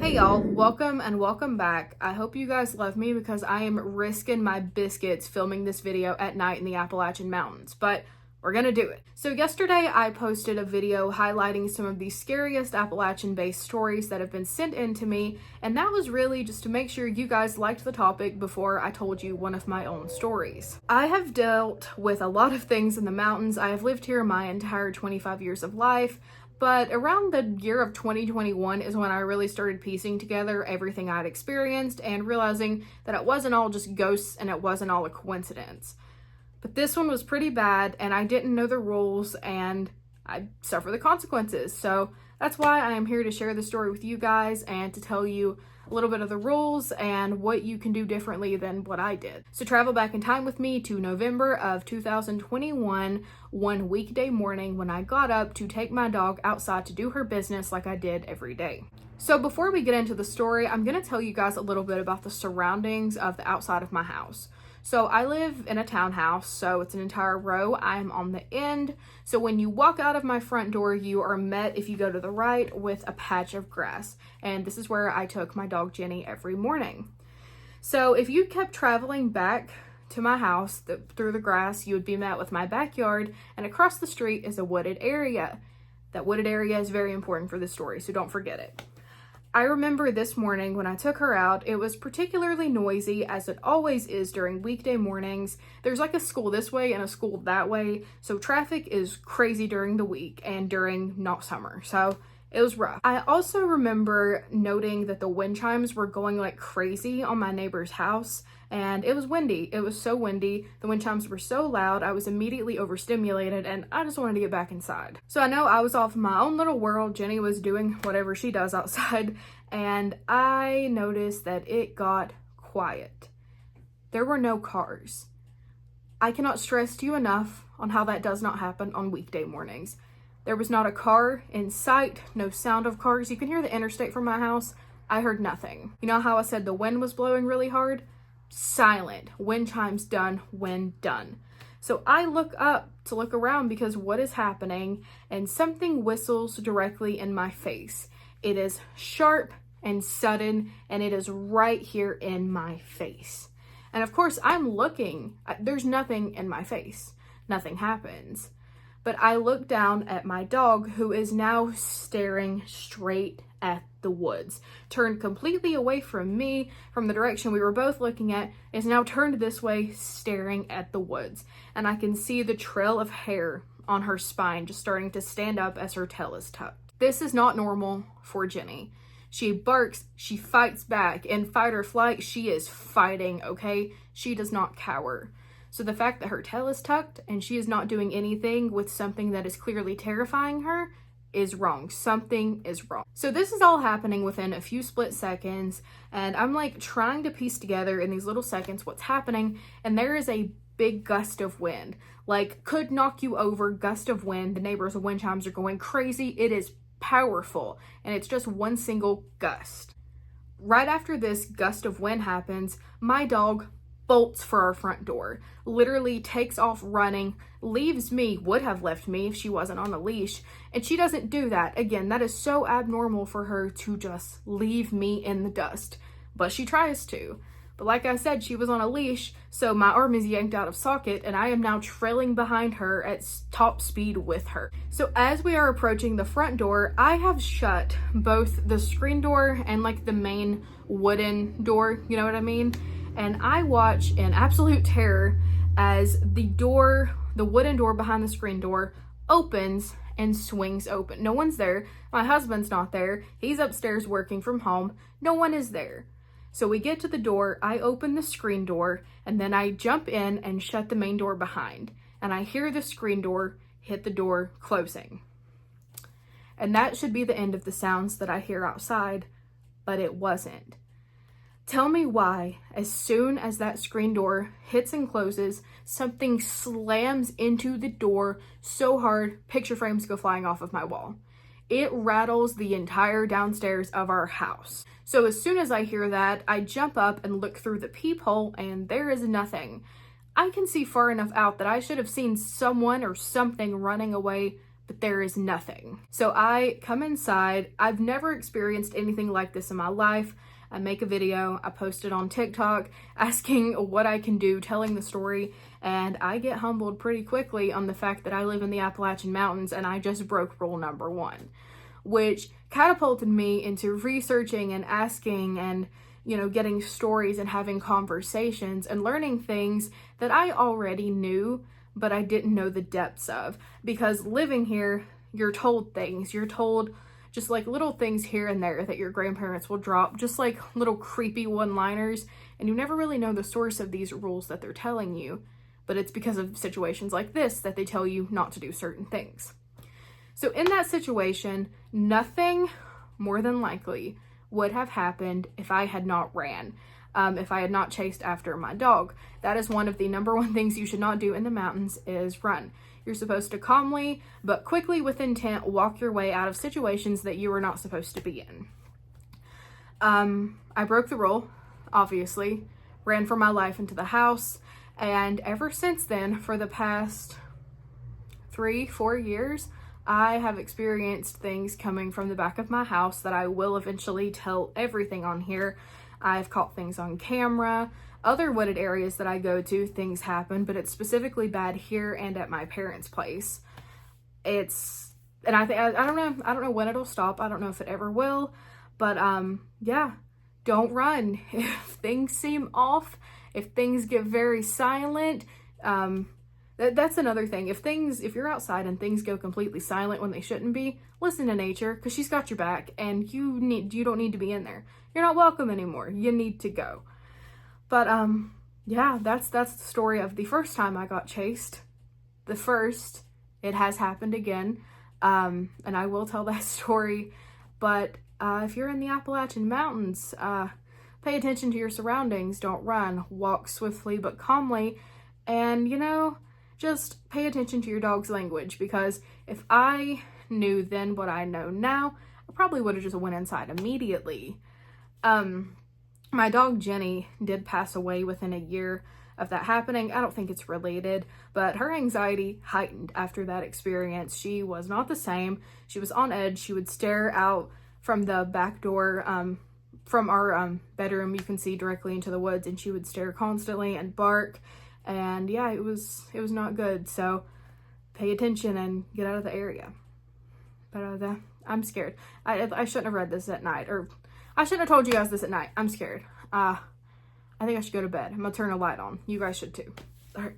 Hey y'all, welcome and welcome back. I hope you guys love me because I am risking my biscuits filming this video at night in the Appalachian Mountains, but we're gonna do it. So yesterday I posted a video highlighting some of the scariest Appalachian-based stories that have been sent in to me, and that was really just to make sure you guys liked the topic before I told you one of my own stories. I have dealt with a lot of things in the mountains. I have lived here my entire 25 years of life. But around the year of 2021 is when I really started piecing together everything I'd experienced and realizing that it wasn't all just ghosts and it wasn't all a coincidence. But this one was pretty bad and I didn't know the rules and I'd suffer the consequences. So that's why I am here to share the story with you guys and to tell you a little bit of the rules and what you can do differently than what I did. So travel back in time with me to November of 2021, one weekday morning when I got up to take my dog outside to do her business like I did every day. So before we get into the story, I'm going to tell you guys a little bit about the surroundings of the outside of my house. So I live in a townhouse, so it's an entire row. I'm on the end. So when you walk out of my front door, you are met, if you go to the right, with a patch of grass. And this is where I took my dog Jenny every morning. So if you kept traveling back to my house through the grass, you would be met with my backyard, and across the street is a wooded area. That wooded area is very important for this story, so don't forget it. I remember this morning when I took her out, it was particularly noisy, as it always is during weekday mornings. There's like a school this way and a school that way, so traffic is crazy during the week and during not summer, so it was rough. I also remember noting that the wind chimes were going like crazy on my neighbor's house, and it was windy. It was so windy. The wind chimes were so loud, I was immediately overstimulated and I just wanted to get back inside. So I know I was off in my own little world. Jenny was doing whatever she does outside, and I noticed that it got quiet. There were no cars. I cannot stress to you enough on how that does not happen on weekday mornings. There was not a car in sight, no sound of cars. You can hear the interstate from my house. I heard nothing. You know how I said the wind was blowing really hard? Silent. Wind chimes done, wind done. So I look up to look around because what is happening, and something whistles directly in my face. It is sharp and sudden, and it is right here in my face. And of course I'm looking, there's nothing in my face. Nothing happens. But I look down at my dog, who is now staring straight at the woods. Turned completely away from me, from the direction we were both looking at, is now turned this way, staring at the woods. And I can see the trail of hair on her spine just starting to stand up as her tail is tucked. This is not normal for Jenny. She barks, she fights back. In fight or flight, she is fighting, okay? She does not cower. So the fact that her tail is tucked and she is not doing anything with something that is clearly terrifying her is wrong. Something is wrong. So this is all happening within a few split seconds, and I'm like trying to piece together in these little seconds what's happening, and there is a big gust of wind. Like, could knock you over gust of wind. The neighbors' wind chimes are going crazy. It is powerful, and it's just one single gust. Right after this gust of wind happens, my dog bolts for our front door, literally takes off running, leaves me, would have left me if she wasn't on a leash, and she doesn't do that. Again, that is so abnormal for her to just leave me in the dust, but she tries to. But like I said, she was on a leash, so my arm is yanked out of socket, and I am now trailing behind her at top speed with her. So as we are approaching the front door, I have shut both the screen door and like the main wooden door, you know what I mean? And I watch in absolute terror as the wooden door behind the screen door opens and swings open. No one's there. My husband's not there. He's upstairs working from home. No one is there. So we get to the door, I open the screen door, and then I jump in and shut the main door behind. And I hear the screen door hit the door closing. And that should be the end of the sounds that I hear outside, but it wasn't. Tell me why, as soon as that screen door hits and closes, something slams into the door so hard, picture frames go flying off of my wall. It rattles the entire downstairs of our house. So as soon as I hear that, I jump up and look through the peephole, and there is nothing. I can see far enough out that I should have seen someone or something running away, but there is nothing. So I come inside. I've never experienced anything like this in my life. I make a video, I post it on TikTok asking what I can do, telling the story, and I get humbled pretty quickly on the fact that I live in the Appalachian Mountains and I just broke rule number 1, which catapulted me into researching and asking and, you know, getting stories and having conversations and learning things that I already knew, but I didn't know the depths of. Because living here, you're told things, you're told just like little things here and there that your grandparents will drop, just like little creepy one-liners, and you never really know the source of these rules that they're telling you, but it's because of situations like this that they tell you not to do certain things. So in that situation, nothing more than likely would have happened if I had not ran, if I had not chased after my dog. That is one of the number one things you should not do in the mountains, is run. You're supposed to calmly but quickly with intent walk your way out of situations that you are not supposed to be in. I broke the rule, obviously, ran for my life into the house, and ever since then, for the past 3-4 years, I have experienced things coming from the back of my house that I will eventually tell everything on here. I've caught things on camera. Other wooded areas that I go to, things happen, but it's specifically bad here and at my parents' place. And I don't know when it'll stop. I don't know if it ever will, but yeah, don't run. If things seem off, if things get very silent, that's another thing. If you're outside and things go completely silent when they shouldn't be, listen to nature, because she's got your back, and you don't need to be in there. You're not welcome anymore. You need to go. But yeah, that's the story of the first time I got chased. It has happened again, and I will tell that story. But if you're in the Appalachian Mountains, pay attention to your surroundings. Don't run. Walk swiftly but calmly, and just pay attention to your dog's language, because if I knew then what I know now, I probably would have just went inside immediately. My dog Jenny did pass away within a year of that happening. I don't think it's related, but her anxiety heightened after that experience. She was not the same. She was on edge. She would stare out from the back door, from our bedroom. You can see directly into the woods, and she would stare constantly and bark. And yeah, it was not good. So pay attention and get out of the area. But I'm scared. I shouldn't have read this at night, or I shouldn't have told you guys this at night. I'm scared. I think I should go to bed. I'm gonna turn a light on. You guys should too. All right.